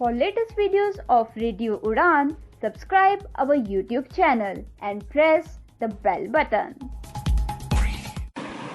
For latest videos of Radio Udan, subscribe our YouTube channel and press the bell button.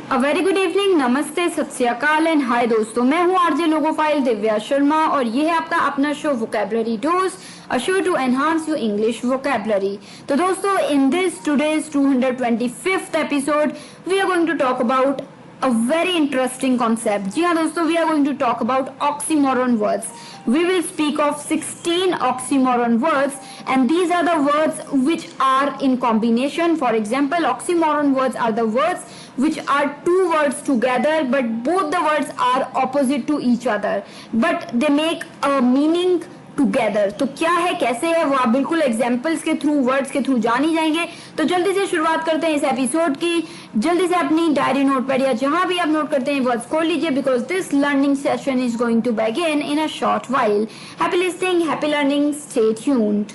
A very good evening, नमस्ते, सत श्री अकाल and hi दोस्तों, मैं हूँ RJ logophile Divya Sharma और ये है आपका अपना show vocabulary dose, a show to enhance your English vocabulary. तो दोस्तों, in this today's 225th episode we are going to talk about a very interesting concept. जी हाँ दोस्तों, we are going to talk about oxymoron words. We will speak of 16 oxymoron words and these are the words which are in combination. For example, oxymoron words are the words which are two words together but both the words are opposite to each other but they make a meaning together. तो क्या है, कैसे है, वो आप बिल्कुल examples के through, words के थ्रू जान ही जाएंगे। तो जल्दी से शुरुआत करते हैं इस एपिसोड की। जल्दी से अपनी डायरी, नोटपैड या जहां भी आप नोट करते हैं वर्ड्स खोल लीजिए because this learning session is going to begin in a short while. Happy listening, happy learning, stay tuned.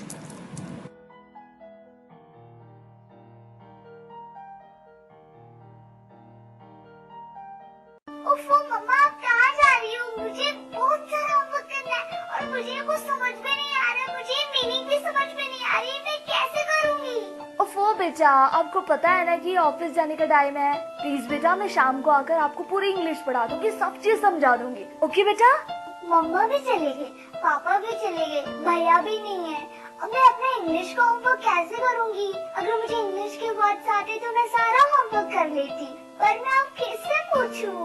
ओफो मम्मा, आप कहाँ जा रही हो? मुझे बहुत सारा होमवर्क करना है और मुझे कुछ समझ में नहीं आ रहा, मुझे मीनिंग भी समझ में नहीं आ रही, मैं कैसे करूँगी? ओफो बेटा, आपको पता है ना कि ऑफिस जाने का टाइम है। प्लीज बेटा, मैं शाम को आकर आपको पूरी इंग्लिश पढ़ा दूंगी, सब चीज समझा दूंगी। ओके बेटा? मम्मा भी चले गए, पापा भी चले गए, भैया भी नहीं है। अब मैं अपना इंग्लिश का होमवर्क कैसे करूँगी? अगर मुझे इंग्लिश के वर्ड्स आते तो मैं सारा होमवर्क कर लेती, पर मैं अब किससे पूछूं?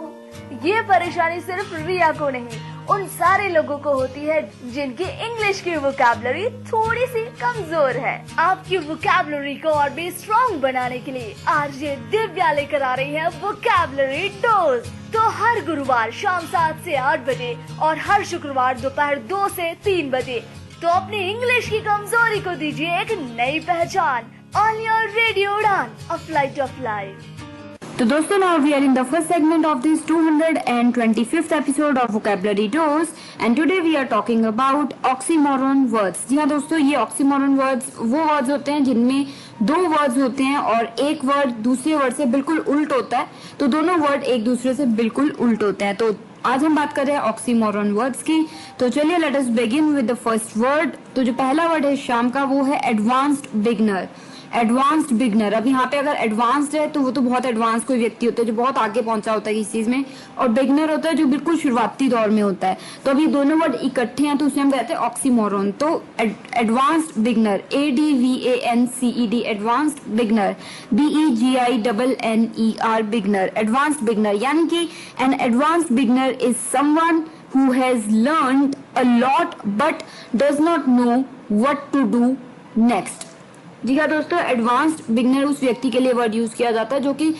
ये परेशानी सिर्फ रिया को नहीं, उन सारे लोगों को होती है जिनकी इंग्लिश की वोकैबुलरी थोड़ी सी कमजोर है। आपकी वोकैबुलरी को और भी स्ट्रॉन्ग बनाने के लिए आज ये दिव्या लेकर आ रही है वोकैबुलरी डोज। तो हर गुरुवार शाम 7 से 8 बजे और हर शुक्रवार दोपहर 2 से 3 बजे तो अपनी इंग्लिश की कमजोरी को दीजिए एक नई पहचान। On your radio Udaan, a flight of life. तो दोस्तों, now we are in the first segment of this 225th episode of Vocabulary Dose and today we are talking about oxymoron words. जी हाँ दोस्तों, ये oxymoron words वो words होते हैं जिनमें दो वर्ड्स होते हैं और एक वर्ड दूसरे वर्ड से बिल्कुल उल्ट होता है, तो दोनों वर्ड एक दूसरे से बिल्कुल उल्ट होते हैं। तो आज हम बात कर रहे हैं ऑक्सीमोरन वर्ड्स की। तो चलिए let us begin with the first word. तो जो पहला वर्ड है शाम का वो है एडवांस्ड बिगनर। एडवांस्ड बिगनर, अब यहाँ पे अगर एडवांस्ड है तो वो तो बहुत एडवांस कोई व्यक्ति होता है जो बहुत आगे पहुंचा होता है किसी चीज में, और बिगनर होता है जो बिल्कुल शुरुआती दौर में होता है। तो अभी दोनों वर्ड इकट्ठे हैं तो उसे हम कहते हैं ऑक्सीमोरन। तो advanced beginner, ADVANCED, advanced beginner, BEGINNER, beginner, advanced beginner, यानी कि an advanced beginner is someone who has learned a lot but does not know what to do next। जी हाँ दोस्तों, एडवांस्ड बिगनर उस व्यक्ति के लिए वर्ड यूज किया जाता है जो कि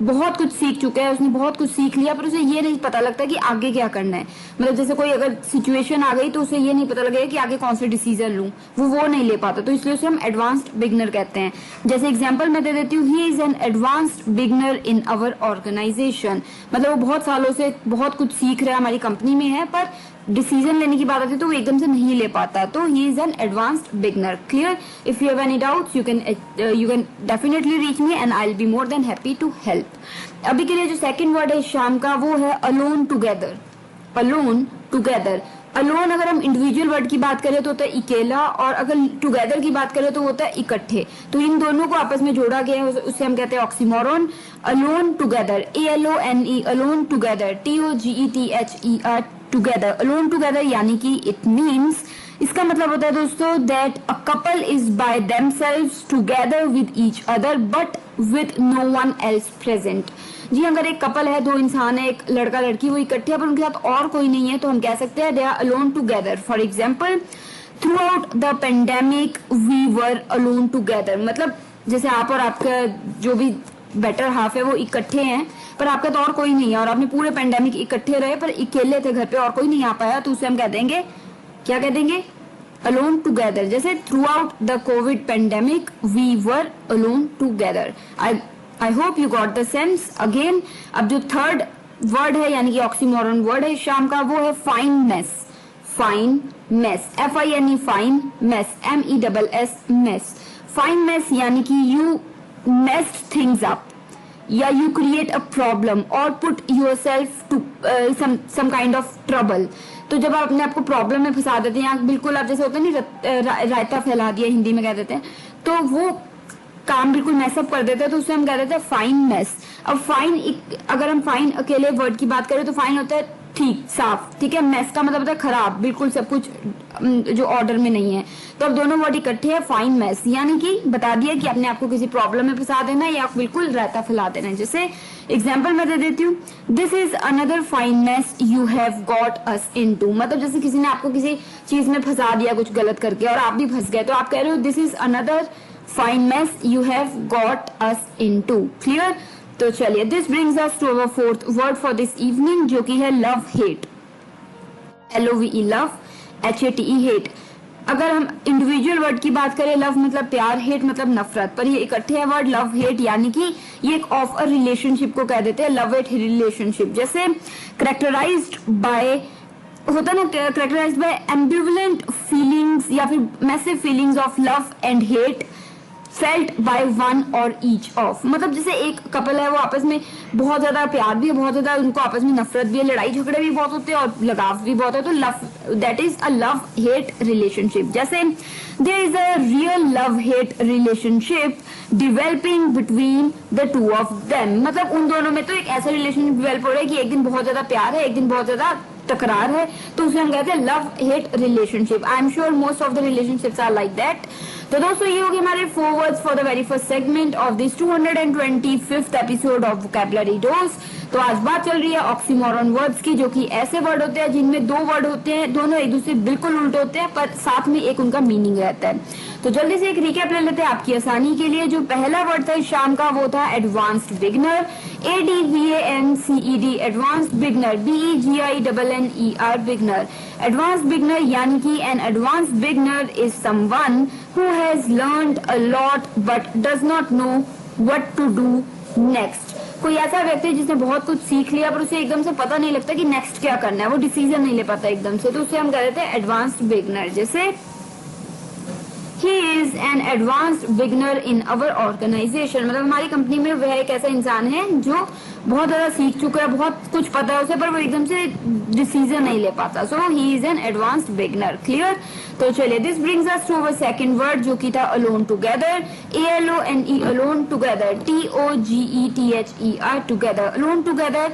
बहुत कुछ सीख चुका है, उसने बहुत कुछ सीख लिया पर उसे ये नहीं पता लगता कि आगे क्या करना है। मतलब जैसे कोई अगर सिचुएशन आ गई तो उसे ये नहीं पता लगेगा कि आगे कौन से डिसीजन लूं, वो नहीं ले पाता, तो इसलिए उसे हम एडवांस्ड बिगनर कहते हैं। जैसे एग्जांपल मैं दे देती हूँ, he is an advanced beginner in our organization. मतलब वो बहुत सालों से बहुत कुछ सीख रहा है, हमारी कंपनी में है, पर डिसीजन लेने की बात आती है तो वो एकदम से नहीं ले पाता, तो he is an advanced beginner. Clear? If you have any doubts you can definitely reach me and I will be more than happy to help. अभी के लिए जो सेकंड वर्ड है शाम का वो है alone together. Alone together, alone अगर हम इंडिविजुअल वर्ड की बात करें तो होता है अकेला, और अगर टुगेदर की बात करें तो होता है इकट्ठे। तो इन दोनों को आपस में जोड़ा गया है, उसे हम कहते हैं oxymoron. Alone together, ALONE, alone together, TOGETHER, together. Alone together यानी कि इट मीन्स, इसका मतलब होता है दोस्तों that a couple is by themselves together with each other but with no one else present. जी, अगर एक कपल है, दो इंसान है, एक लड़का लड़की, वो इकट्ठे हैं पर उनके साथ और कोई नहीं है तो हम कह सकते हैं they are alone together. For example, throughout the pandemic we were alone together. मतलब जैसे आप और आपका जो भी बेटर हाफ है वो इकट्ठे हैं पर आपका तो और कोई नहीं है, और आपने पूरे पेंडेमिक इकट्ठे रहे पर अकेले थे घर पे और कोई नहीं आ पाया, तो उसे हम कह देंगे, क्या कह देंगे? Alone together. जैसे throughout the Covid pandemic we were alone together. I hope you got the sense. Again, अब जो थर्ड वर्ड है यानी कि ऑक्सीमोरन वर्ड है शाम का वो है fine mess. Fine mess, FINE, fine, mess, MESS, mess. Fine mess यानी कि यू मेस्ड थिंग्स अप, या यू क्रिएट अ प्रॉब्लम और put yourself to some kind of trouble. तो जब आप अपने आपको प्रॉब्लम में फंसा देते हैं या बिल्कुल आप जैसे होता है नहीं रायता फैला दिया हिंदी में कह देते हैं, तो वो काम बिल्कुल मैसअप कर देते हैं, तो उसे हम कह देते हैं फाइन मेस। अब फाइन, अगर हम फाइन अकेले वर्ड की बात करें तो फाइन होता है ठीक, साफ, ठीक है। मेस का मतलब होता है खराब, बिल्कुल सब कुछ जो ऑर्डर में नहीं है। तो अब दोनों वर्ड इकट्ठे हैं, फाइन मेस, यानी कि बता दिया कि अपने आपको किसी प्रॉब्लम में फंसा देना या बिल्कुल रायता फैला देना। जैसे एग्जाम्पल मैं दे देती हूँ, this is another fine mess you have got us into. मतलब जैसे किसी ने आपको किसी चीज में फंसा दिया कुछ गलत करके और आप भी फंस गए, तो आप कह रहे हो this is another fine mess you have got us into. Clear? तो चलिए, this brings us to our fourth word for this evening, जो कि है love hate. LOVE love, HATE hate. अगर हम इंडिविजुअल वर्ड की बात करें, लव मतलब प्यार, हेट मतलब नफरत, पर ये इकट्ठे है वर्ड लव हेट, यानी कि ये एक ऑफ अ रिलेशनशिप को कह देते हैं, लव हेट रिलेशनशिप। जैसे करेक्टराइज्ड बाय होता ना, करेक्टराइज्ड बाय एम्बिवलेंट फीलिंग्स या फिर massive feelings of love and hate felt by one और ईच ऑफ। मतलब जैसे एक कपल है, वो आपस में बहुत ज्यादा प्यार भी है, बहुत ज्यादा उनको आपस में नफरत भी है, लड़ाई झगड़े भी बहुत होते हैं और लगाव भी बहुत है, तो love, that is a love hate relationship. जैसे there is a real love hate relationship developing between the two of them. मतलब उन दोनों में तो एक ऐसा रिलेशनशिप डिवेल्प हो रहा है कि एक दिन बहुत ज्यादा प्यार है, एक दिन बहुत ज्यादा तकरार है, तो उसे हम कहते हैं love hate relationship. I am sure most of the relationships are like that. तो दोस्तों, ये होगी हमारे 4 words for the very first segment of this 225th episode of vocabulary dose. तो आज बात चल रही है ऑक्सीमोरन वर्ड्स की, जो कि ऐसे वर्ड होते हैं जिनमें 2 वर्ड होते हैं, दोनों एक दूसरे बिल्कुल उल्टे होते हैं, पर साथ में एक उनका मीनिंग रहता है। तो जल्दी से एक रिकैप ले लेते हैं आपकी आसानी के लिए। जो पहला वर्ड था इस शाम का, वो था advanced beginner, ADVANCED, advanced beginner, BEGINNER, beginner. Advanced beginner यानी कि an advanced beginner is someone who has learned a lot but does not know what to do next. कोई ऐसा व्यक्ति है जिसने बहुत कुछ सीख लिया पर उसे एकदम से पता नहीं लगता कि नेक्स्ट क्या करना है, वो डिसीजन नहीं ले पाता एकदम से, तो उसे हम कह देते हैं एडवांस्ड बिगनर। जैसे He is an advanced beginner in our organization। मतलब हमारी कंपनी में वह एक ऐसा इंसान है जो बहुत ज्यादा सीख चुका है, बहुत कुछ पता है उसे, पर वो एकदम से डिसीजन नहीं ले पाता। So he is an advanced beginner. Clear? तो चलिए, this brings us to our second word, जो की था alone together, ALONE, alone together, TOGETHER, together. Alone together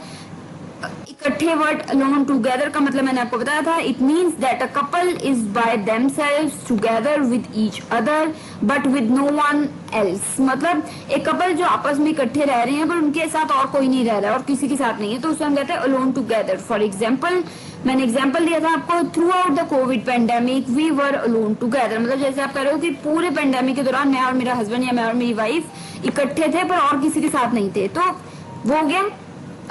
इकट्ठे वर्ड अलोन टुगेदर का मतलब मैंने आपको बताया था, it means that a couple is by themselves together with each other but with no one else. मतलब एक कपल जो आपस में इकट्ठे रह रहे हैं पर उनके साथ और कोई नहीं रह रहा है और किसी के साथ नहीं है, तो उसे हम कहते हैं अलोन टुगेदर। फॉर एग्जाम्पल, मैंने एग्जाम्पल दिया था आपको, throughout the Covid pandemic we were alone together. मतलब जैसे आप कह रहे हो कि पूरे पेंडेमिक के दौरान मैं और मेरा हस्बैंड या मैं और मेरी वाइफ इकट्ठे थे पर और किसी के साथ नहीं थे, तो वो हो गया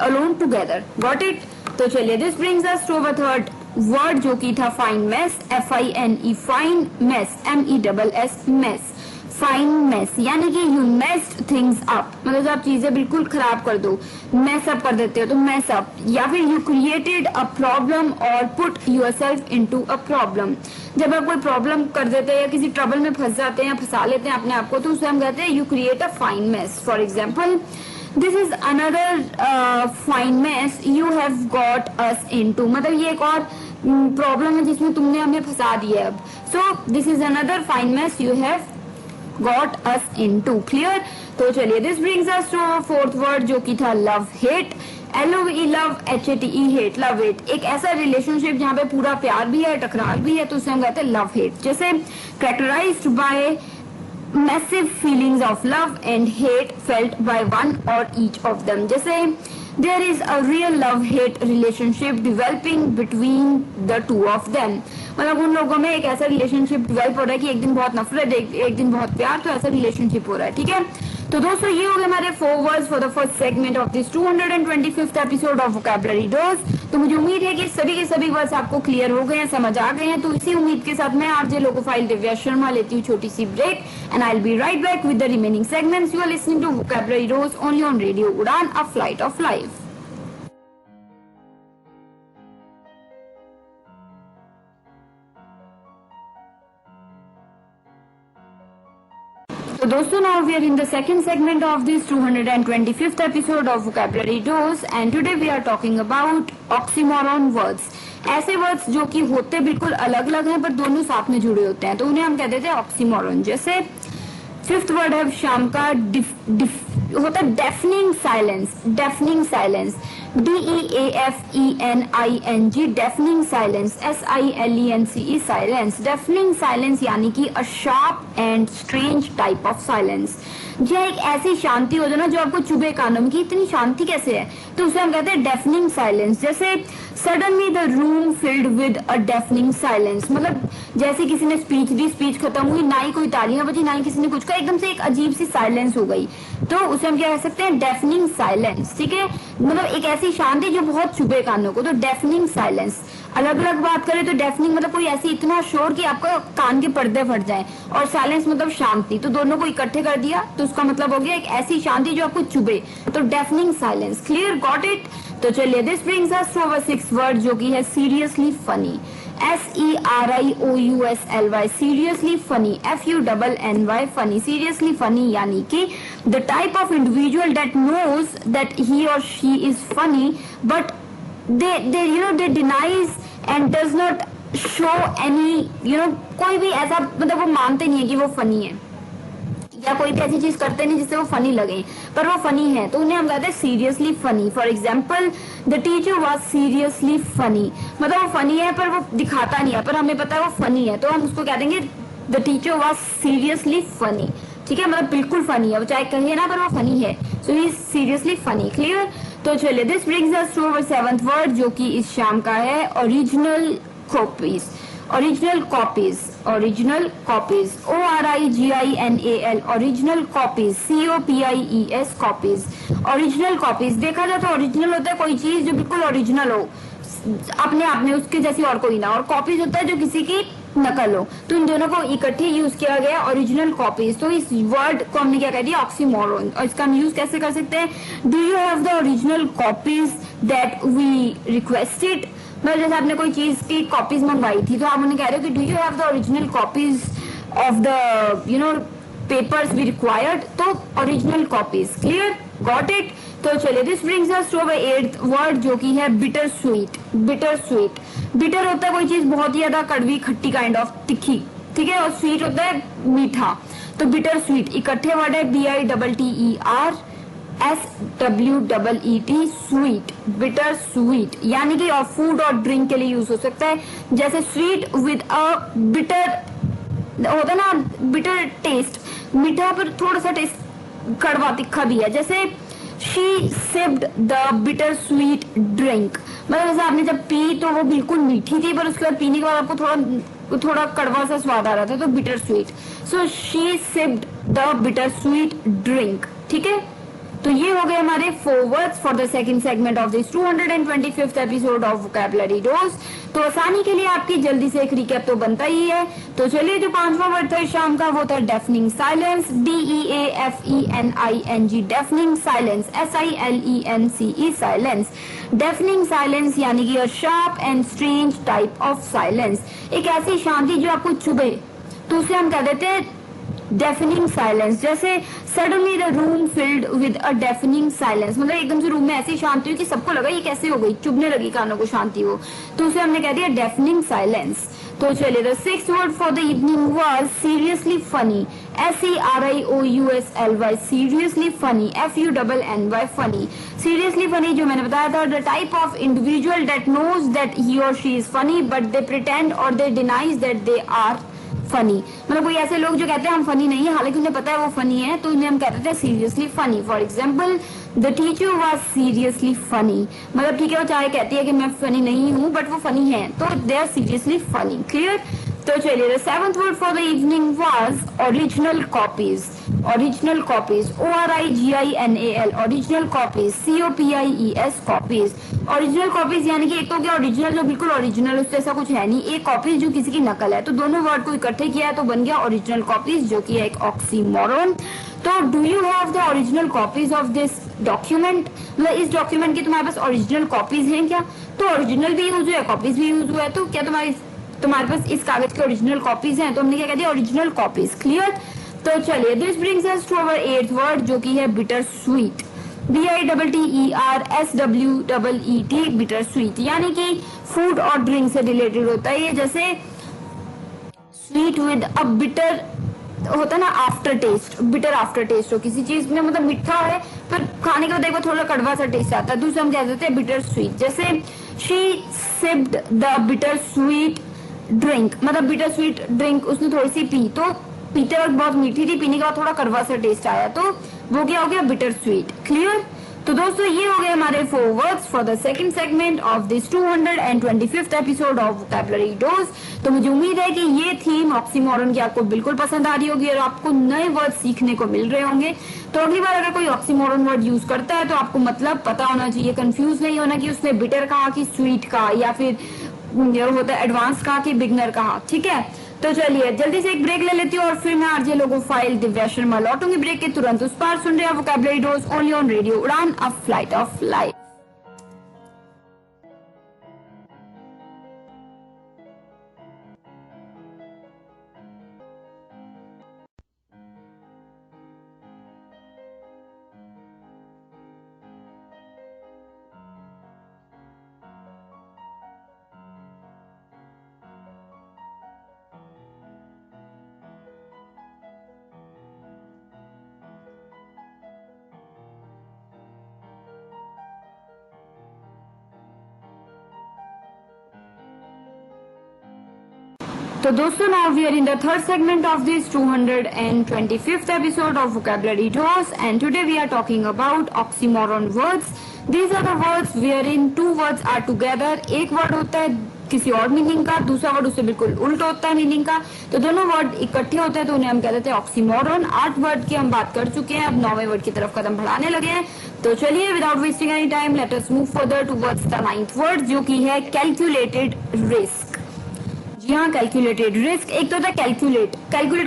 अलोन टुगेदर। Got it? तो चलिए, this brings us to our third word, जो की था fine mess, FINE, fine mess, MESS, mess. Fine mess यानी कि यू मेस्ड थिंग्स अप, मतलब आप चीजें बिल्कुल खराब कर दो, मेस अप कर देते हो, तो मेस अप। या फिर यू क्रिएटेड अ प्रॉब्लम और put yourself into a problem. जब आप कोई प्रॉब्लम कर देते हैं या किसी ट्रबल में फंस जाते हैं या फंसा लेते हैं अपने आप को, तो उसे हम कहते हैं you create a fine mess. For example, this is another fine mess you have got us into. मतलब ये एक और प्रॉब्लम है जिसमें तुमने हमें फंसा दिया है अब। So this is another fine mess you have got us into. Clear? तो चलिए, this brings us to fourth word, जो की था love hate, LOVE love, HATE hate, love hate. एक ऐसा रिलेशनशिप जहाँ पे पूरा प्यार भी है, टकरार भी है, तो उसे हम कहते हैं लव हेट। जैसे characterized by massive feelings of love and hate felt by one or each of them। जैसे there is a real love hate relationship developing between the two of them। मतलब उन लोगों में एक ऐसा रिलेशनशिप डेवलप हो रहा है कि एक दिन बहुत नफरत, एक दिन बहुत प्यार, तो ऐसा रिलेशनशिप हो रहा है। ठीक है? तो दोस्तों, ये हो गए हमारे 4 words for the first segment of this 225th episode of vocabulary dose. तो मुझे उम्मीद है कि सभी के सभी वर्ड्स आपको क्लियर हो गए हैं, समझ आ गए हैं। तो इसी उम्मीद के साथ मैं आरजे लोकोफाइल दिव्या शर्मा लेती हूँ छोटी सी break, and I will be right back with the remaining segments. You are listening to vocabulary dose only on radio Udaan, a flight of life. So दोस्तों, now we are in the second segment of this 225th episode of Vocabulary Dose and today we are talking about oxymoron words. ऐसे words जो कि होते बिल्कुल अलग अलग हैं पर दोनों साथ में जुड़े होते हैं तो उन्हें हम कहते थे ऑक्सीमोरन। जैसे फिफ्थ वर्ड है शाम का होता है deafening silence. Deafening silence DEAFENING deafening silence SILENCE silence. Deafening silence यानी कि a sharp and strange type of silence. यह एक ऐसी शांति हो जाए ना जो आपको चुभे कानों में कि इतनी शांति कैसे है, तो उसे हम कहते हैं डेफनिंग साइलेंस। जैसे suddenly the room filled with a deafening silence, मतलब जैसे किसी ने स्पीच दी, स्पीच खत्म हुई, ना ही कोई तालियां बजी ना ही किसी ने कुछ कहा, एकदम से एक अजीब सी साइलेंस हो गई, तो उसे हम क्या कह सकते हैं डेफनिंग साइलेंस। ठीक है, मतलब एक ऐसी शांति जो बहुत चुभे कानों को, तो डेफनिंग साइलेंस। अलग अलग बात करें तो डेफनिंग मतलब कोई ऐसी इतना शोर कि आपका कान के पर्दे फट जाए, और साइलेंस मतलब शांति, तो दोनों को इकट्ठे कर दिया तो उसका मतलब हो गया एक ऐसी शांति जो आपको चुभे, तो deafening silence. Clear, got it. तो चलिए this brings us to our sixth word जो कि है seriously funny. SERIOUSLY seriously funny. FUNNY funny. Seriously funny यानी कि the type of individual that knows that he और she is funny but they denies and does not show any कोई भी ऐसा मतलब वो मानते नहीं है कि वो फनी है या कोई भी ऐसी चीज करते नहीं जिससे वो फनी लगे पर वो फनी है, तो उन्हें हम कहते हैं seriously funny. For example the teacher was seriously funny, मतलब वो फनी है पर वो दिखाता नहीं है पर हमें पता है वो फनी है, तो हम उसको कह देंगे the teacher was seriously funny. ठीक है, मतलब बिल्कुल फनी है, वो चाहे कहे ना पर वो फनी है, so he is seriously funny. Clear. तो चलिए this brings us to our seventh word जो कि इस शाम का है original copies. Original copies. Original copies ORIGINAL original copies COPIES copies. Original copies देखा जाए तो ओरिजिनल होता है कोई चीज जो बिल्कुल ओरिजिनल हो अपने आप में, उसके जैसी और कोई ना, और कॉपीज होता है जो किसी की नकल हो, तो इन दोनों को इकट्ठे यूज किया गया ओरिजिनल कॉपीज। तो इस वर्ड को हमने क्या कह दिया ऑक्सीमोरन, और इसका हम यूज कैसे कर सकते हैं, do you have the original copies that we requested, मतलब जैसे आपने कोई चीज की कॉपीज मंगवाई थी तो आप उन्हें कह रहे हो कि do you have the original copies of the papers we required, तो original copies. Clear, got it. तो चलिए this brings us to our eighth word जो कि है bitter sweet. Bitter sweet. Bitter होता है कोई चीज बहुत ही ज्यादा कड़वी खट्टी काइंड ऑफ तिखी, ठीक है, और स्वीट होता है मीठा, तो बिटर स्वीट इकट्ठे वर्ड है BITTER स्वीट। बिटर स्वीट यानी कि और फूड और ड्रिंक के लिए यूज हो सकता है, जैसे स्वीट विद अ बिटर होता है ना, बिटर टेस्ट, मीठा पर थोड़ा सा टेस्ट कड़वा तिखा भी है, जैसे she sipped the bitter sweet drink, मतलब जैसे आपने जब पी तो वो बिल्कुल मीठी थी पर उसके बाद पीने के बाद आपको थोड़ा कड़वा सा स्वाद आ रहा था, तो bitter sweet. So she sipped the bitter sweet drink. ठीक है, तो ये हो गए हमारे 4 words for the second segment of this 225th episode of vocabulary dose. तो आसानी के लिए आपकी जल्दी से एक रिकैप तो बनता ही है, तो चलिए जो 5वां वर्ड था शाम का वो था deafening silence. DEAFENING deafening silence SILENCE silence. Deafening silence यानी कि a sharp and strange type of silence, एक ऐसी शांति जो आपको चुभे, तो उसे हम कह देते हैं डेफनिंग साइलेंस। जैसे suddenly the room filled with a deafening silence, मतलब एकदम से रूम में ऐसी शांति हुई कि सबको लगा ये कैसे हो गई, चुभने लगी कानों को शांति हो, तो उसे हमने कह दिया डेफनिंग साइलेंस। तो चलिए the sixth word for the evening was seriously funny. SERIOUSLY seriously funny. FUNNY funny. Seriously funny जो मैंने बताया था, the type of individual that knows that he और she is funny but they pretend और they denies that they are funny, मतलब कोई ऐसे लोग जो कहते हैं हम फनी नहीं है हालांकि उन्हें पता है वो फनी है, तो उन्हें हम कहते हैं seriously funny. For example the teacher was seriously funny, मतलब ठीक है वो चाहे कहती है कि मैं फनी नहीं हूँ बट वो फनी है, तो they are seriously funny. Clear. तो चलिए the seventh word for the evening was original copies. Original copies ORIGINAL original copies COPIES copies. Original copies यानी कि एक तो क्या ओरिजिनल जो बिल्कुल ओरिजिनल उससे ऐसा कुछ है नहीं, एक कॉपीज जो किसी की नकल है, तो दोनों वर्ड को इकट्ठे किया है तो बन गया ओरिजिनल कॉपीज जो कि है एक ऑक्सीमोरन। तो do you have the original copies of this document, मतलब इस डॉक्यूमेंट की तुम्हारे पास ओरिजिनल कॉपीज हैं क्या, तो ओरिजिनल भी यूज हुआ है कॉपीज भी यूज हुआ है, तो क्या तुम्हारे पास इस कागज के ओरिजिनल कॉपीज हैं, तो हमने क्या कह दिया ओरिजिनल कॉपीज। क्लियर। तो चलिए, this brings us to our 8th word जो कि है bitter sweet. BITTERSWEET, bittersweet, यानी कि फूड और ड्रिंक से रिलेटेड होता है ये। जैसे स्वीट विद अ बिटर होता है ना, aftertaste, bitter aftertaste हो किसी चीज में, मतलब मीठा है फिर खाने के बाद देखो थोड़ा कड़वा सा टेस्ट आता है, दूसरा हम कह देते हैं बिटर स्वीट। जैसे she sipped the bitter sweet drink, मतलब बिटर स्वीट ड्रिंक उसने थोड़ी सी पी, तो पीते वक्त बहुत मीठी थी, पीने के बाद थोड़ा कड़वा सा टेस्ट आया, तो वो क्या हो गया, बिटर स्वीट। क्लियर? तो दोस्तों ये हो गए हमारे 4 words for the second segment of this 225th episode of vocabulary dose. तो मुझे उम्मीद है कि ये थीम ऑक्सीमोरन की आपको बिल्कुल पसंद आ रही होगी और आपको नए वर्ड सीखने को मिल रहे होंगे। तो अगली बार अगर कोई ऑक्सीमोरन वर्ड यूज करता है तो आपको मतलब पता होना चाहिए, कंफ्यूज नहीं होना कि उसने बिटर कहा कि स्वीट कहा, या फिर होता है एडवांस कहा कि बिगनर कहा। ठीक है, तो चलिए जल्दी से एक ब्रेक ले लेती हूँ और फिर मैं आरजे लोगो फाइल दिव्या शर्मा लौटूंगी ब्रेक के तुरंत उस पार। सुन रहे हैं vocabulary dose only on radio Udaan, a flight of life. तो दोस्तों, now we are in the third segment of this 225th episode of Vocabulary Dose, and today we are talking about oxymoron words. These are the words wherein two words are together. एक word होता है किसी और meaning का, दूसरा word उससे बिल्कुल उल्टा होता है मीनिंग का, तो दोनों वर्ड इकट्ठे होते हैं तो उन्हें हम कहते हैं ऑक्सीमोरन। 8 वर्ड की हम बात कर चुके हैं, अब 9वें वर्ड की तरफ कदम बढ़ाने लगे हैं। तो चलिए, without wasting any time, let us move further towards the 9th word जो कि है कैलकुलेटेड रिस्क। जी हाँ, कैलकुलेटेड रिस्क। एक तो होता है कैलकुलेट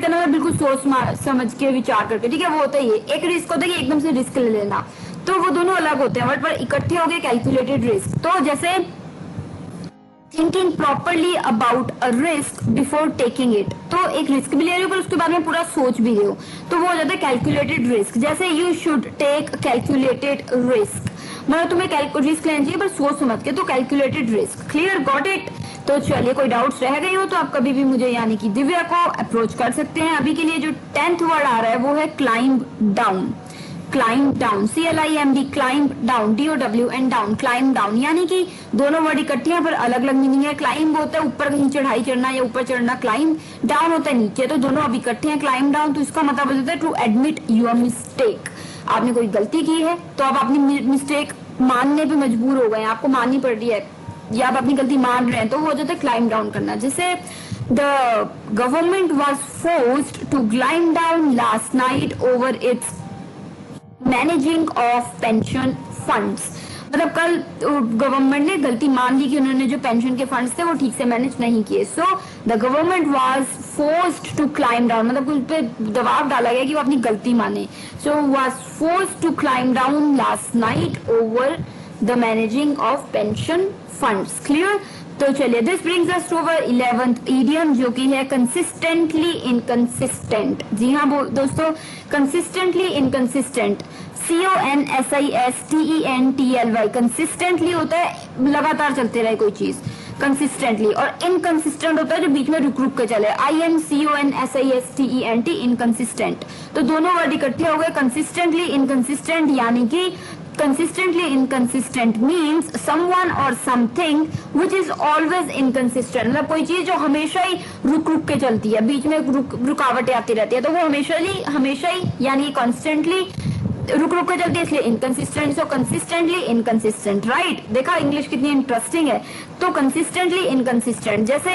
करना, मतलब बिल्कुल सोच समझ के विचार करके, ठीक है, वो होता है ये। एक रिस्क होता है कि एकदम से रिस्क ले लेना, तो वो दोनों अलग होते हैं, पर इकट्ठे हो गए कैलकुलेटेड रिस्क। तो जैसे thinking properly about a risk before taking it, तो एक रिस्क भी ले रहे हो पर उसके बारे में पूरा सोच भी रहे हो, तो वो हो जाता है कैलकुलेटेड रिस्क। जैसे you should take calculated risk, मतलब तुम्हें रिस्क लेना चाहिए पर सोच समझ के, तो calculated risk. Clear? Got it? तो चलिए, कोई डाउट्स रह गए हो तो आप कभी भी मुझे यानी कि दिव्या को अप्रोच कर सकते हैं। अभी के लिए जो 10th वर्ड आ रहा है वो है climb down. Climb down, CLIMB, climb down, DOW and down, climb down, यानी कि दोनों वर्ड इकट्ठे हैं पर अलग अलग मीनिंग है। क्लाइंब होता है ऊपर कहीं चढ़ाई चढ़ना या ऊपर चढ़ना, क्लाइंब डाउन होता है नीचे, तो दोनों अब इकट्ठे हैं क्लाइंब डाउन। तो इसका मतलब होता है टू एडमिट योर मिस्टेक। आपने कोई गलती की है तो आप अपनी मिस्टेक मानने पे मजबूर हो गए, आपको माननी पड़ रही है या आप अपनी गलती मान रहे हैं, तो वो हो जाता है क्लाइंब डाउन करना। जैसे the government was forced to climb down last night over its managing of pension funds, मतलब कल गवर्नमेंट ने गलती मान ली कि उन्होंने जो पेंशन के फंड्स थे वो ठीक से मैनेज नहीं किए। So the government was forced to climb down, मतलब उस पर दबाव डाला गया कि वो अपनी गलती माने। So was forced to climb down last night over the managing of pension funds. Clear? तो चलिए, this brings us to our 11th idiom जो कि है कंसिस्टेंटली इनकंसिस्टेंट। जी हाँ दोस्तों, कंसिस्टेंटली इनकंसिस्टेंट, CONSISTENTLY, कंसिस्टेंटली होता है लगातार चलते रहे कोई चीज, कंसिस्टेंटली, और इनकंसिस्टेंट होता है जो बीच में रुक रुक के चले, INCONSISTENT, इनकंसिस्टेंट। तो दोनों वर्ड इकट्ठे हो गए कंसिस्टेंटली इनकंसिस्टेंट, यानी कि consistently inconsistent means someone or something which is always inconsistent, मतलब कोई चीज जो हमेशा ही रुक रुक के चलती है, बीच में रुकावटें आती रहती है, तो वो हमेशा ही यानी कॉन्स्टेंटली रुक रुक के चलती है, इसलिए inconsistent. So consistently inconsistent, right? देखा इंग्लिश कितनी इंटरेस्टिंग है। तो कंसिस्टेंटली इनकंसिस्टेंट, जैसे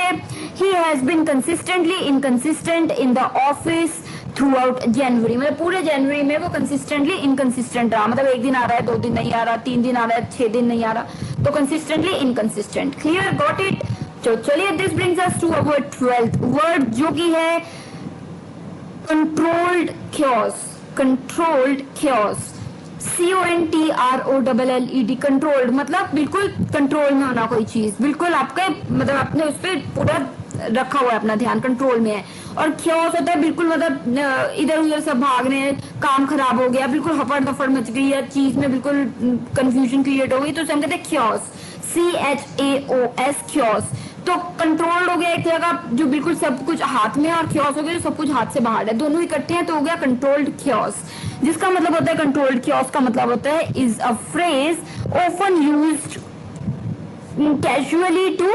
he has been consistently inconsistent in the office throughout January, मतलब पूरे जनवरी में वो कंसिस्टेंटली इनकंसिस्टेंट रहा, मतलब एक दिन आ रहा है, 2 दिन नहीं आ रहा, 3 दिन आ रहा है, 6 दिन नहीं आ रहा, तो consistently inconsistent. Clear? Got it? तो चलिए, this brings us to our 12th word जो कि है controlled chaos. Controlled chaos, CONTROLLED, controlled मतलब बिल्कुल कंट्रोल में होना कोई चीज, बिल्कुल आपके मतलब आपने उस पर पूरा रखा हुआ है, अपना ध्यान कंट्रोल में है। और chaos होता है बिल्कुल मतलब इधर उधर सब भाग रहे हैं, काम खराब हो गया, बिल्कुल हफड़ दफड़ मच गई है, चीज में बिल्कुल कंफ्यूजन क्रिएट हो गई, तो उसे हम कहते हैं chaos, CHAOS, chaos। तो कंट्रोल्ड हो गया एक तरह का, जो बिल्कुल सब कुछ हाथ में है, और chaos हो गया जो सब कुछ हाथ से बाहर है, दोनों इकट्ठे हैं, तो हो गया कंट्रोल्ड chaos। जिसका मतलब होता है कंट्रोल्ड chaos का मतलब होता है is a phrase often used casually to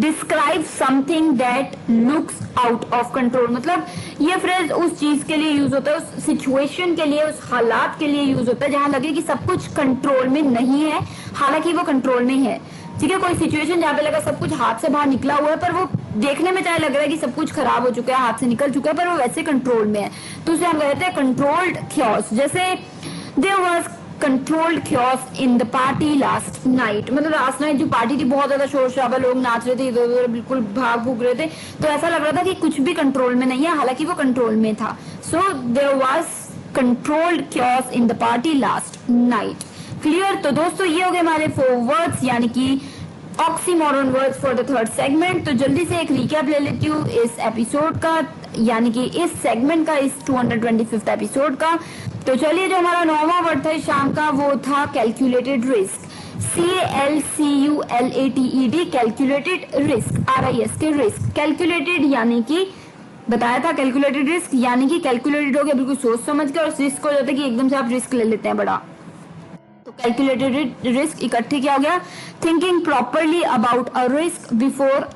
describe something that looks out of control। मतलब ये फ्रेज उस चीज के लिए यूज होता है, उस सिचुएशन के लिए, उस हालात के लिए यूज होता है जहां लगे कि सब कुछ कंट्रोल में नहीं है, हालांकि वो कंट्रोल में है। ठीक है, कोई सिचुएशन जहाँ पे लगा सब कुछ हाथ से बाहर निकला हुआ है, पर वो देखने में चाहे लग रहा है कि सब कुछ खराब हो चुका है, हाथ से निकल चुका है, पर वो वैसे कंट्रोल में है, तो उसे हम कहते हैं कंट्रोल्ड chaos। जैसे देयर was controlled chaos in the party last night. मतलब लास्ट नाइट जो पार्टी थी, बहुत ज्यादा शोर शराबा, लोग नाच रहे थे, इधर उधर बिल्कुल भाग भूग रहे थे, तो ऐसा लग रहा था कि कुछ भी कंट्रोल में नहीं है, हालांकि वो कंट्रोल में था। So there was controlled chaos in the party last night. Clear? तो दोस्तों ये हो गए हमारे 4 वर्ड्स, यानी कि oxymoron words for the third segment. तो जल्दी से एक रिकैप ले लेती हूँ इस एपिसोड का, यानी कि इस सेगमेंट का, इस 225th एपिसोड का। तो चलिए, जो हमारा 9वां वर्ड था इस शाम का, वो था calculated risk, CALCULATED, calculated risk, RISK के रिस्क। कैलकुलेटेड यानी कि बताया था, कैलकुलेटेड रिस्क यानी कि कैलकुलेटेड हो गया बिल्कुल सोच समझ के, और रिस्क हो जाता है कि एकदम से आप रिस्क ले लेते हैं बड़ा। तो कैलकुलेटेड रिस्क इकट्ठे क्या हो गया, thinking properly about a risk before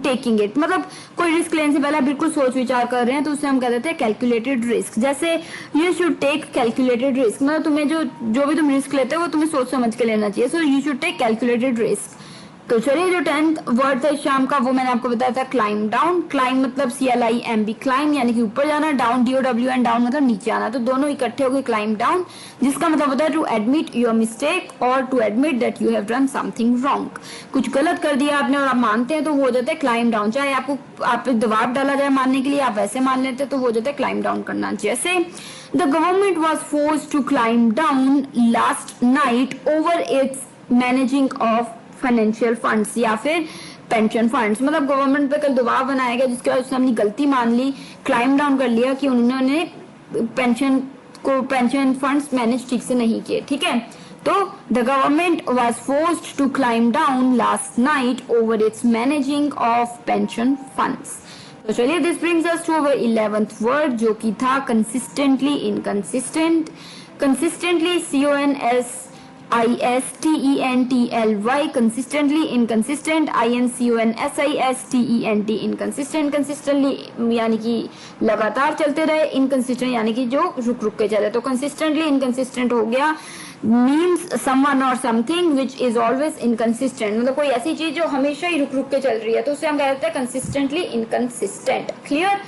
taking it. मतलब कोई रिस्क लेने से पहले बिल्कुल सोच विचार कर रहे हैं, तो उसे हम कह देते हैं कैलकुलेटेड रिस्क। जैसे you should take calculated risk, मतलब तुम्हें जो भी तुम रिस्क लेते हो वो तुम्हें सोच समझ के लेना चाहिए। So you should take calculated risk. तो चलिए, जो 10th वर्ड था इस शाम का, वो मैंने आपको बताया था क्लाइम डाउन। क्लाइम मतलब CLIMB, क्लाइम यानी कि ऊपर जाना, डाउन DOWN, डाउन मतलब नीचे आना, तो दोनों इकट्ठे हो गए क्लाइम डाउन, जिसका मतलब होता है टू एडमिट योर मिस्टेक और to admit that you have done something wrong. कुछ गलत कर दिया आपने और आप मानते हैं, तो हो जाता है क्लाइम डाउन। चाहे आपको आप पे दबाव डाला जाए मानने के लिए, आप वैसे मान लेते तो हो जाता है क्लाइम डाउन करना। जैसे the government was forced to climb down last night over its managing of financial funds या फिर पेंशन फंड्स। मतलब गवर्नमेंट पे कल दबाव बनाया गया, जिसके बाद उसने अपनी गलती मान ली, क्लाइम डाउन कर लिया कि उन्होंने पेंशन फंड्स मैनेज ठीक से नहीं किए। ठीक है, तो the government was forced to climb down last night over its managing of pension funds. तो चलिए, this brings us to our 11th word, जो कि था consistently inconsistent. Consistently CONSISTENTLY, consistently inconsistent, INCONSISTENT, inconsistent। consistently यानी कि लगातार चलते रहे, inconsistent यानी कि जो रुक रुक के चले, तो consistently inconsistent हो गया means someone or something which is always inconsistent। मतलब कोई ऐसी चीज जो हमेशा ही रुक रुक के चल रही है, तो उसे हम कहते हैं consistently inconsistent। क्लियर?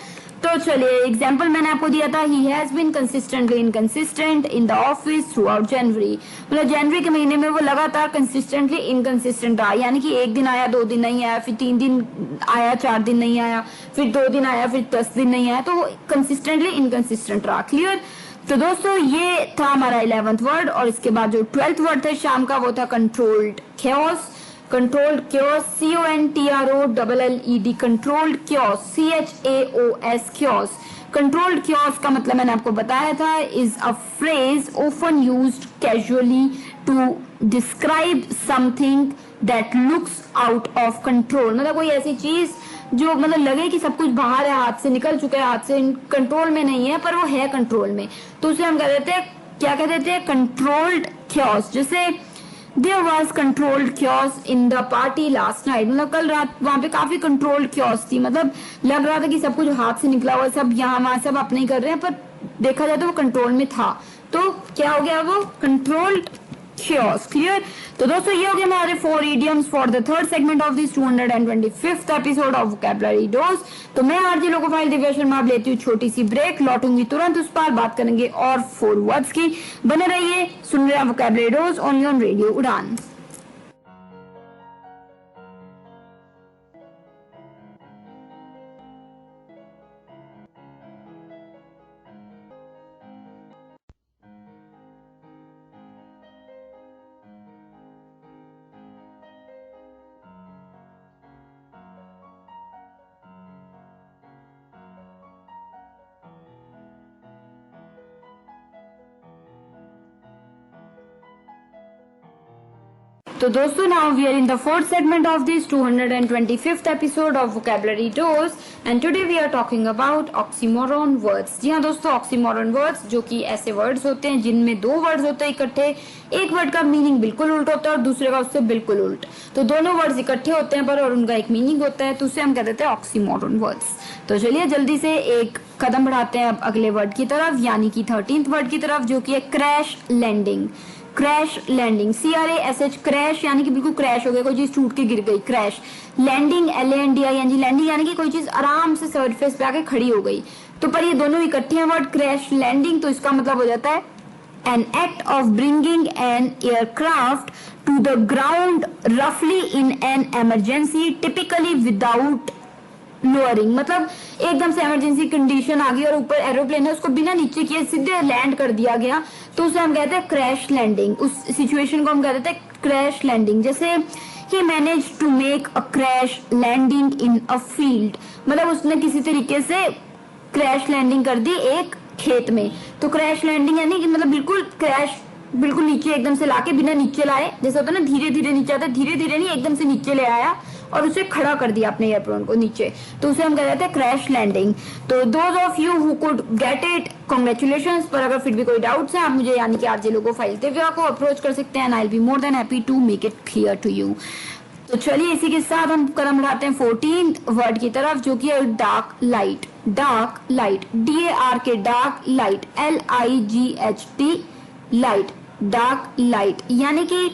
तो चलिए, एग्जाम्पल मैंने आपको दिया था, he has been consistently inconsistent in the office throughout January. मतलब जनवरी के महीने में वो लगातार कंसिस्टेंटली इनकंसिस्टेंट रहा, यानी कि एक दिन आया, 2 दिन नहीं आया, फिर 3 दिन आया, 4 दिन नहीं आया, फिर 2 दिन आया, फिर 10 दिन नहीं आया, तो वो कंसिस्टेंटली इनकंसिस्टेंट रहा। क्लियर? तो दोस्तों ये था हमारा 11th वर्ड। और इसके बाद जो 12th वर्ड था शाम का, वो था controlled chaos। Controlled chaos, CONTROLLED, controlled chaos, CHAOS, chaos। Controlled chaos का मतलब मैंने आपको बताया था, is a phrase often used casually to describe something that looks out of control. मतलब कोई ऐसी चीज जो मतलब लगे कि सब कुछ बाहर है, हाथ से निकल चुका है, हाथ से कंट्रोल में नहीं है, पर वो है कंट्रोल में, तो उसे हम कह देते हैं, क्या कह देते हैं, कंट्रोल्ड chaos। जैसे There was controlled chaos in the party last night। मतलब कल रात वहां पे काफी controlled chaos थी, मतलब लग रहा था कि सब कुछ हाथ से निकला हुआ, सब यहाँ वहां सब अपने ही कर रहे हैं, पर देखा जाए तो वो कंट्रोल में था, तो क्या हो गया, वो कंट्रोल्ड chaos। क्लियर? तो दोस्तों ये हो गए हमारे 4 idioms for the third segment of this 225th episode of vocabulary dose. तो मैं आरजे लोको फाइल दिव्या शर्मा अब लेती हूँ छोटी सी ब्रेक, लौटूंगी तुरंत उस पर, बात करेंगे और 4 वर्ड्स की। बने रहिए, सुन रहे हैं vocabulary dose only on radio Udaan. तो दोस्तों now we are in the fourth segment of this 225th episode of vocabulary dose and today we are talking about oxymoron words. जी हाँ दोस्तों, ऑक्सीमोरॉन वर्ड्स जो कि ऐसे वर्ड्स होते हैं जिनमें दो वर्ड्स होते हैं इकट्ठे, एक वर्ड का मीनिंग बिल्कुल उल्ट होता है और दूसरे का उससे बिल्कुल उल्ट। तो दोनों वर्ड्स इकट्ठे होते हैं पर और उनका एक मीनिंग होता है, तो उसे हम कह देते हैं ऑक्सीमोरॉन वर्ड्स। तो चलिए जल्दी से एक कदम बढ़ाते हैं अब अगले वर्ड की तरफ, यानी कि 13th वर्ड की तरफ, जो कि है crash landing. Crash landing, CRASH, crash यानी कि बिल्कुल क्रैश हो गया, कोई चीज टूट के गिर गई, क्रैश। लैंडिंग LANDING, लैंडिंग यानी कि कोई चीज आराम से सरफेस पे आके खड़ी हो गई। तो पर ये दोनों इकट्ठे हैं वर्ड क्रैश लैंडिंग, तो इसका मतलब हो जाता है an act of bringing an aircraft to the ground roughly in an emergency, typically without lowering. मतलब एकदम से इमरजेंसी कंडीशन आ गई और ऊपर एरोप्लेन है, उसको बिना नीचे किए सीधे लैंड कर दिया गया, तो उसे हम कहते हैं क्रैश लैंडिंग। उस सिचुएशन को हम कहते हैं क्रैश लैंडिंग। जैसे he managed to make a crash landing in a field, मतलब उसने किसी तरीके से क्रैश लैंडिंग कर दी एक खेत में। तो क्रैश लैंडिंग यानी कि मतलब बिल्कुल क्रैश, बिल्कुल नीचे एकदम से लाके बिना नीचे लाए, जैसे होता है ना धीरे धीरे नीचे आता है, धीरे धीरे नहीं एकदम से नीचे ले आया और उसे खड़ा कर दिया अपने एयरप्लेन को नीचे, तो उसे हम कहते हैं क्रैश लैंडिंग। तो those of you who could get it, congratulations. पर अगर फिर भी कोई डाउट्स है आप मुझे यानी कि आरजे लोगो फाइल दिव्या को अप्रोच कर सकते हैं, and I will be more than happy to make it clear to you. तो चलिए इसी के साथ हम कदम बढ़ाते हैं 14th वर्ड की तरफ, जो कि है dark light. Dark light, DARK dark light, LIGHT light, dark light यानी कि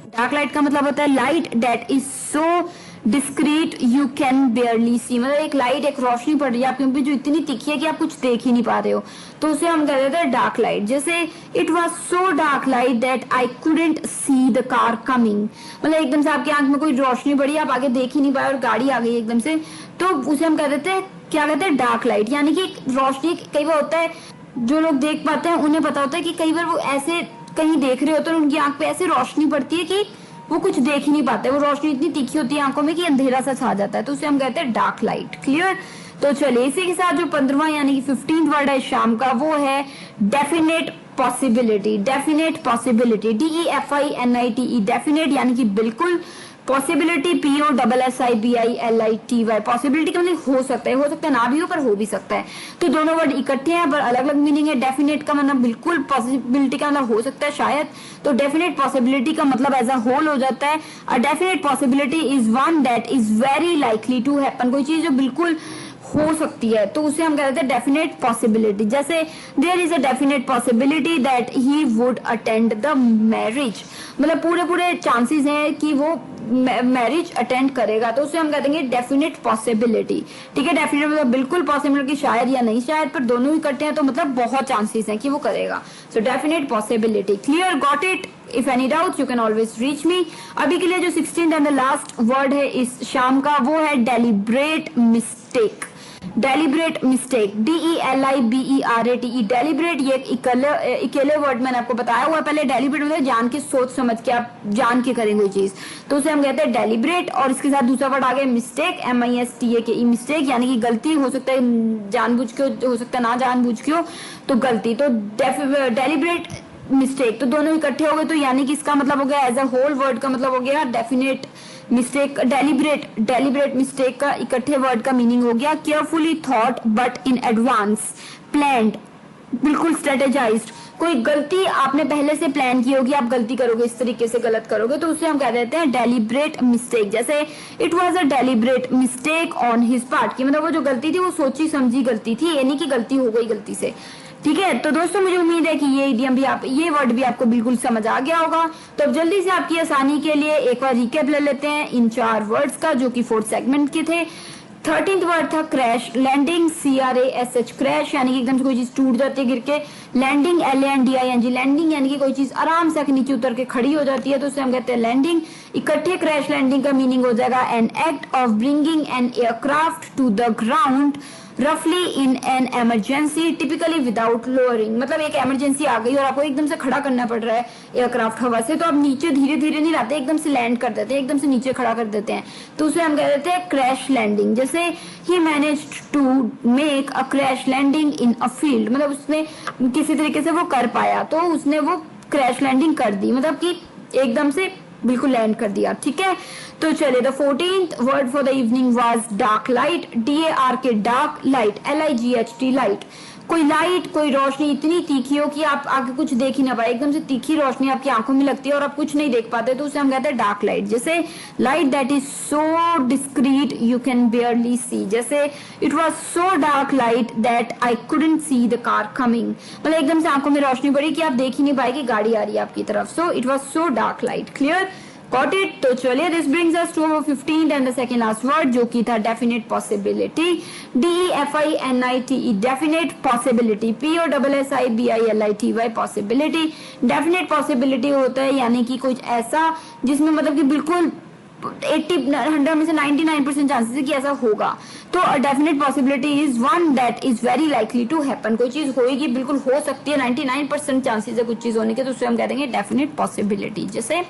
डार्क लाइट का मतलब होता है light that is so discreet you can barely see, मतलब एक लाइट, एक रोशनी पड़ रही है आपके ऊपर जो इतनी तिखी है कि आप कुछ देख ही नहीं पा रहे हो, तो उसे हम कह देते हैं डार्क लाइट। जैसे it was so dark light that I couldn't C the car coming, मतलब एकदम से आपकी आंख में कोई रोशनी पड़ी, आप आगे देख ही नहीं पाए और गाड़ी आ गई एकदम से, तो उसे हम कह देते हैं क्या कहते हैं डार्क लाइट। यानी कि रोशनी कई बार होता है, जो लोग देख पाते हैं उन्हें पता होता है कि कई बार वो ऐसे कहीं देख रहे होते हैं, उनकी आंख पे ऐसे रोशनी पड़ती है कि वो कुछ देख ही नहीं पाते, वो रोशनी इतनी तीखी होती है आंखों में कि अंधेरा सा छा जाता है, तो उसे हम कहते हैं डार्क लाइट। क्लियर? तो चलिए इसी के साथ जो 15वां यानी कि 15th वर्ड है शाम का, वो है definite possibility. Definite possibility, DEFINITE, definite यानी कि बिल्कुल, पॉसिबिलिटी POSSIBILITY, पॉसिबिलिटी का मतलब हो सकता है ना भी हो पर हो भी सकता है, तो दोनों वर्ड इकट्ठे हैं पर अलग अलग मीनिंग है। डेफिनेट का मतलब बिल्कुल, पॉसिबिलिटी का मतलब हो सकता है शायद, तो डेफिनेट पॉसिबिलिटी का मतलब एज अ होल हो जाता है। A definite possibility is one that is very likely to happen, कोई चीज जो बिल्कुल हो सकती है, तो उसे हम कहते हैं डेफिनेट पॉसिबिलिटी। जैसे there is a definite possibility that he would attend the marriage, मतलब पूरे चांसेस हैं कि वो मैरिज अटेंड करेगा, तो उसे हम कह देंगे डेफिनेट पॉसिबिलिटी। ठीक है, डेफिनेट मतलब बिल्कुल, पॉसिबिलिटी शायद या नहीं शायद, पर दोनों इकट्ठे हैं तो मतलब बहुत चांसेस हैं कि वो करेगा, so definite possibility. Clear? Got it? If any doubt you can always reach me. अभी के लिए जो 16th and the last word है इस शाम का, वो है deliberate mistake. Deliberate mistake, DELIBERATE, deliberate ये इकेले वर्ड मैंने आपको बताया हुआ पहले। डेलिब्रेट मतलब जान के, सोच समझ के, आप जान के करेंगे कोई चीज, तो उसे हम कहते हैं डेलिब्रेट। और इसके साथ दूसरा वर्ड आ गया मिस्टेक, MISTAKE, मिस्टेक यानी कि गलती, हो सकता है जानबूझ के हो सकता है ना जानबूझ के हो, तो गलती, तो डेलिब्रेट मिस्टेक, तो दोनों इकट्ठे हो गए, तो यानी कि इसका मतलब हो गया एज अ होल वर्ड का मतलब हो गया डेफिनेट मिस्टेक। डेलिब्रेट मिस्टेक का इकट्ठे वर्ड का मीनिंग हो गया carefully thought but in advance, planned, बिल्कुल स्ट्रेटेजाइज्ड। कोई गलती आपने पहले से प्लान की होगी, आप गलती करोगे, इस तरीके से गलत करोगे, तो उसे हम कह देते हैं डेलिब्रेट मिस्टेक। जैसे it was a deliberate mistake on his part, की मतलब वो जो गलती थी वो सोची समझी गलती थी, यानी कि गलती हो गई गलती से। ठीक है, तो दोस्तों मुझे उम्मीद है कि ये इडियम भी ये वर्ड भी आपको बिल्कुल समझ आ गया होगा। तो अब जल्दी से आपकी आसानी के लिए एक बार रिकैप ले लेते हैं इन 4 वर्ड्स का, जो कि 4th सेगमेंट के थे। 13th वर्ड था क्रैश लैंडिंग, CRASH, क्रैश यानी कि एकदम से कोई चीज टूट जाती है गिर के। लैंडिंग, LANDING, लैंडिंग यानी कि कोई चीज आराम से नीचे उतर के खड़ी हो जाती है, तो उसे हम कहते हैं लैंडिंग। इकट्ठे क्रैश लैंडिंग का मीनिंग हो जाएगा an act of bringing an aircraft to the ground रफली in an emergency, typically without lowering, मतलब एक इमरजेंसी आ गई और आपको एकदम से खड़ा करना पड़ रहा है एयरक्राफ्ट हवा से, तो आप नीचे धीरे धीरे नहीं लाते, एकदम से लैंड कर देते हैं, एकदम से नीचे खड़ा कर देते हैं, तो उसे हम कह देते हैं क्रैश लैंडिंग। जैसे he managed to make a crash landing in a field, मतलब उसने किसी तरीके से वो कर पाया, तो उसने वो क्रैश लैंडिंग कर दी, मतलब कि एकदम से बिल्कुल लैंड कर दिया, ठीक है। तो चलिए, the 14th word for the evening was dark light, DARK dark, light LIGHT light. कोई लाइट, कोई रोशनी इतनी तीखी हो कि आप आगे कुछ देख ही ना पाए, एकदम से तीखी रोशनी आपकी आंखों में लगती है और आप कुछ नहीं देख पाते, तो उसे हम कहते हैं डार्क लाइट। जैसे light that is so discreet you can barely see, जैसे it was so dark light that I couldn't see the car coming, मतलब एकदम से आंखों में रोशनी पड़ी कि आप देख ही नहीं पाए कि गाड़ी आ रही है आपकी तरफ। So it was so dark light. Clear, got it. तो चलिए, this brings us to our 15th and the second last word, जो की था definite possibility, DEFINITE, definite possibility, POSSIBILITY, possibility. Definite possibility होता है यानी कि कुछ ऐसा जिसमें मतलब कि बिल्कुल 100 में से 99% चांसेस है कि ऐसा होगा। तो definite possibility is one that is very likely to happen, कोई चीज होएगी, बिल्कुल हो सकती है, 99% चांसेस है कुछ चीज होने के, तो उसे हम कह देंगे डेफिनेट पॉसिबिलिटी। जैसे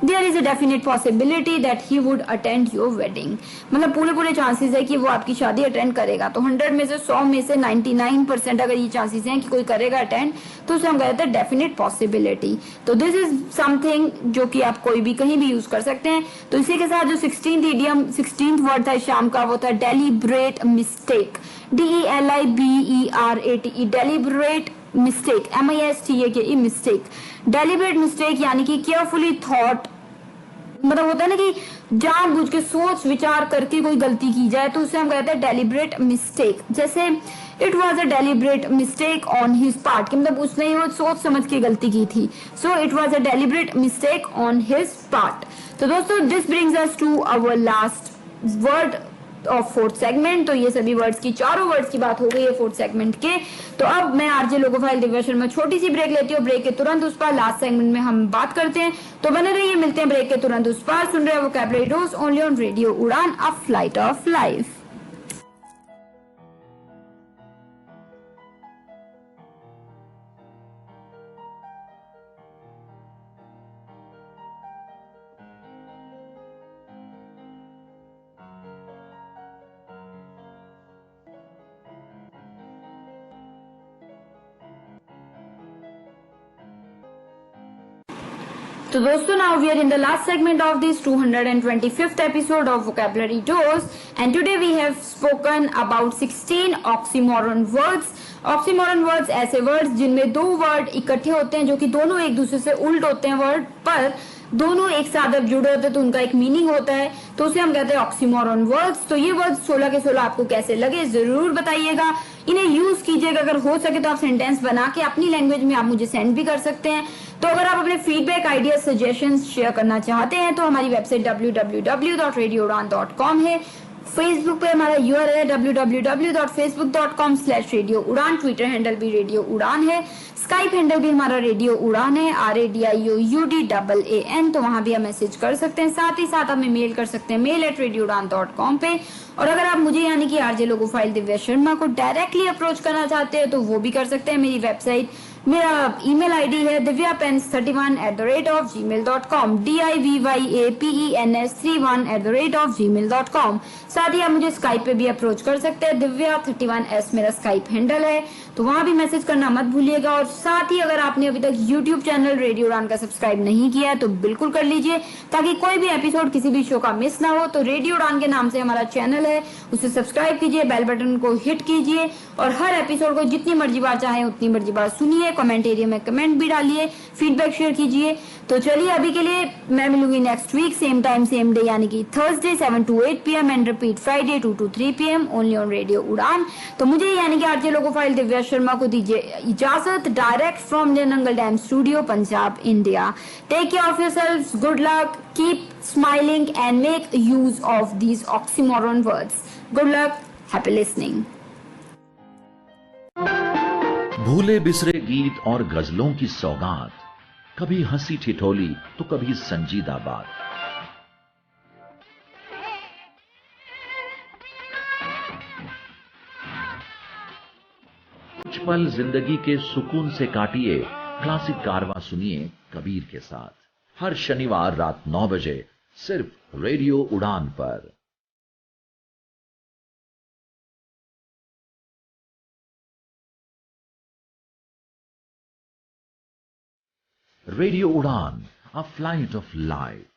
there is a definite possibility that he would attend your wedding, मतलब पूरे चांसेस है कि वो आपकी शादी अटेंड करेगा। तो 100 में से 100 में से 99% अगर ये चांसेस हैं कि कोई करेगा अटेंड, तो उसे हम कहते हैं डेफिनेट पॉसिबिलिटी। तो दिस इज समथिंग जो कि आप कोई भी कहीं भी यूज कर सकते हैं। तो इसी के साथ जो 16th इडियम, 16th वर्ड था शाम का, वो था deliberate mistake, DELIBERATE, deliberate mistake, MISTAKE, mistake. Deliberate mistake यानी कि केयरफुली थॉट, मतलब होता है ना कि जानबूझ के सोच विचार करके कोई गलती की जाए, तो उसे हम कहते हैं डेलिब्रेट मिस्टेक। जैसे it was a deliberate mistake on his part, कि मतलब उसने वो सोच समझ के गलती की थी। So it was a deliberate mistake on his part. तो दोस्तों, this brings us to our last word of fourth segment. तो ये सभी वर्ड्स की, चारों वर्ड्स की बात हो गई है फोर्थ सेगमेंट के। तो अब मैं आरजे लोगोफाइल दिव्या शर्मा छोटी सी ब्रेक लेती हूँ, ब्रेक के तुरंत उस पर लास्ट सेगमेंट में हम बात करते हैं। तो बने रहिए, मिलते हैं ब्रेक के तुरंत उस पर। सुन रहे हैं vocabulary dose only on radio Udaan, a flight of life. So दोस्तों, now we are in the last segment of this 225th episode of Vocabulary Dose, and today we have spoken about 16 oxymoron words. Oxymoron words ऐसे words जिनमें दो word इकट्ठे होते हैं जो कि दोनों एक दूसरे से उल्ट होते हैं वर्ड, पर दोनों एक साथ जब जुड़े होते हैं तो उनका एक मीनिंग होता है, तो उसे हम कहते हैं ऑक्सीमोरन वर्ड्स। तो ये वर्ड्स 16 के 16 आपको कैसे लगे जरूर बताइएगा, इन्हें यूज कीजिएगा। अगर हो सके तो आप सेंटेंस बना के अपनी लैंग्वेज में आप मुझे सेंड भी कर सकते हैं। तो अगर आप अपने फीडबैक, आइडिया, सजेशंस शेयर करना चाहते हैं तो हमारी वेबसाइट www.radioudan.com है। फेसबुक पे हमारा URL है www.facebook.com/radioudan। ट्विटर हैंडल भी रेडियो उड़ान है। स्काइप हैंडल भी हमारा रेडियो उड़ान है, RADIOUDAAN। तो वहां भी आप मैसेज कर सकते हैं। साथ ही साथ हमें मेल कर सकते हैं, mail@radioudan.com पे। और अगर आप मुझे यानी कि आरजे लोगोफाइल दिव्या शर्मा को डायरेक्टली अप्रोच करना चाहते हैं तो वो भी कर सकते हैं। मेरी वेबसाइट, मेरा ईमेल आईडी है divyapens31@gmail.com, DIVYAPENS31@gmail.com। साथ ही आप मुझे स्काइप पे भी अप्रोच कर सकते हैं, दिव्या31S मेरा स्काइप हैंडल है, तो वहां भी मैसेज करना मत भूलिएगा। और साथ ही अगर आपने अभी तक यूट्यूब चैनल रेडियो उड़ान का सब्सक्राइब नहीं किया है तो बिल्कुल कर लीजिए, ताकि कोई भी एपिसोड किसी भी शो का मिस ना हो। तो रेडियो उड़ान के नाम से हमारा चैनल है, उसे सब्सक्राइब कीजिए, बेल बटन को हिट कीजिए और हर एपिसोड को जितनी मर्जी बार चाहे उतनी मर्जी बार सुनिए। कमेंट एरिया में कमेंट भी डालिए, फीडबैक शेयर कीजिए। तो चलिए, अभी के लिए मैं मिलूंगी next week same time same day, यानी कि Thursday 7 to 8 PM and repeat Friday 2 to 3 PM only on radio Udaan. तो मुझे यानी कि आरजे लोगोफाइल दिव्या शर्मा को दीजिए इजाजत, direct from Jainangal dam studio, Punjab, India. Take care of yourselves, good luck, keep smiling and make use of these oxymoron words. Good luck, happy listening. भूले बिसरे गीत और गजलों की सौगात, कभी हंसी ठिठोली तो कभी संजीदा बात। कुछ पल जिंदगी के सुकून से काटिए, क्लासिक कारवां सुनिए कबीर के साथ, हर शनिवार रात 9 बजे सिर्फ रेडियो उड़ान पर। रेडियो उड़ान a flight of light.